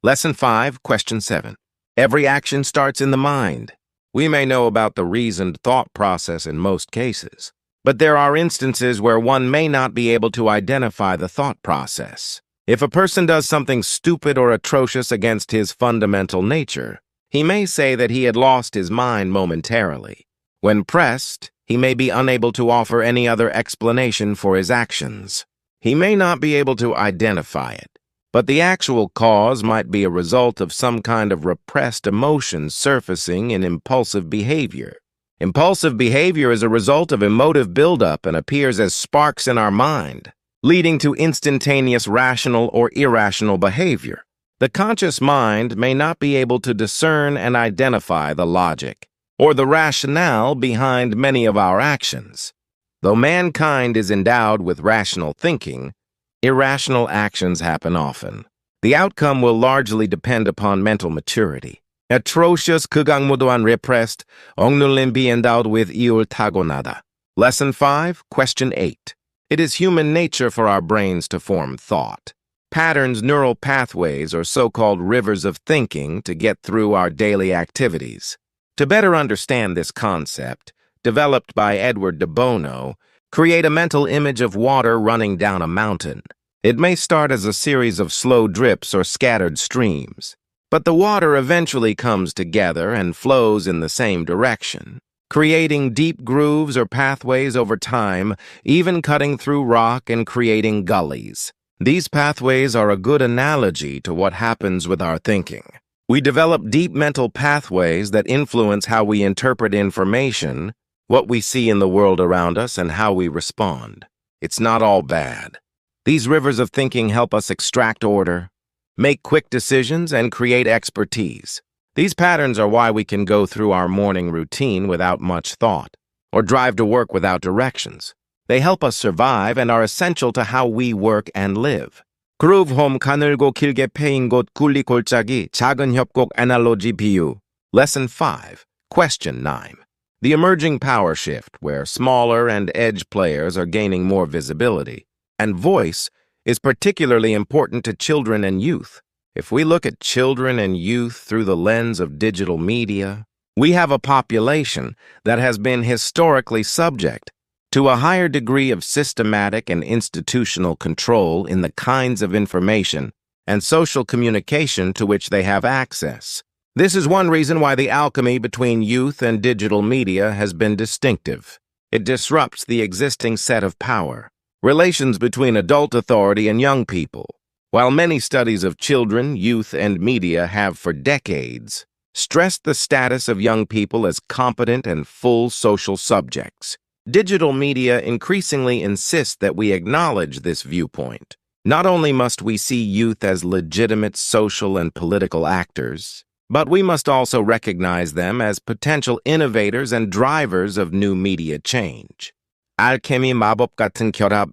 Lesson 5, Question 7. Every action starts in the mind. We may know about the reasoned thought process in most cases, but there are instances where one may not be able to identify the thought process. If a person does something stupid or atrocious against his fundamental nature, he may say that he had lost his mind momentarily. When pressed, he may be unable to offer any other explanation for his actions. He may not be able to identify it, but the actual cause might be a result of some kind of repressed emotion surfacing in impulsive behavior. Impulsive behavior is a result of emotive buildup and appears as sparks in our mind, leading to instantaneous rational or irrational behavior. The conscious mind may not be able to discern and identify the logic or the rationale behind many of our actions. Though mankind is endowed with rational thinking, irrational actions happen often. The outcome will largely depend upon mental maturity. Atrocious 그강무도한 repressed, 억눌린 endowed with 이율 타고나다. Lesson 5, Question 8. It is human nature for our brains to form thought. Patterns, neural pathways, or so-called rivers of thinking to get through our daily activities. To better understand this concept, developed by Edward de Bono, create a mental image of water running down a mountain. It may start as a series of slow drips or scattered streams, but the water eventually comes together and flows in the same direction, creating deep grooves or pathways over time, even cutting through rock and creating gullies. These pathways are a good analogy to what happens with our thinking. We develop deep mental pathways that influence how we interpret information, what we see in the world around us, and how we respond. It's not all bad. These rivers of thinking help us extract order, make quick decisions, and create expertise. These patterns are why we can go through our morning routine without much thought, or drive to work without directions. They help us survive and are essential to how we work and live. 그룹홈 가늘고 길게 패인 곳 굴리 골짜기 작은 협곡 analogy 비유. Lesson 5, Question 9. The emerging power shift, where smaller and edge players are gaining more visibility, and voice is particularly important to children and youth. If we look at children and youth through the lens of digital media, we have a population that has been historically subject to a higher degree of systematic and institutional control in the kinds of information and social communication to which they have access. This is one reason why the alchemy between youth and digital media has been distinctive. It disrupts the existing set of power, relations between adult authority and young people. While many studies of children, youth, and media have for decades stressed the status of young people as competent and full social subjects, digital media increasingly insist that we acknowledge this viewpoint. Not only must we see youth as legitimate social and political actors, but we must also recognize them as potential innovators and drivers of new media change. 알케미 마법 같은 결합,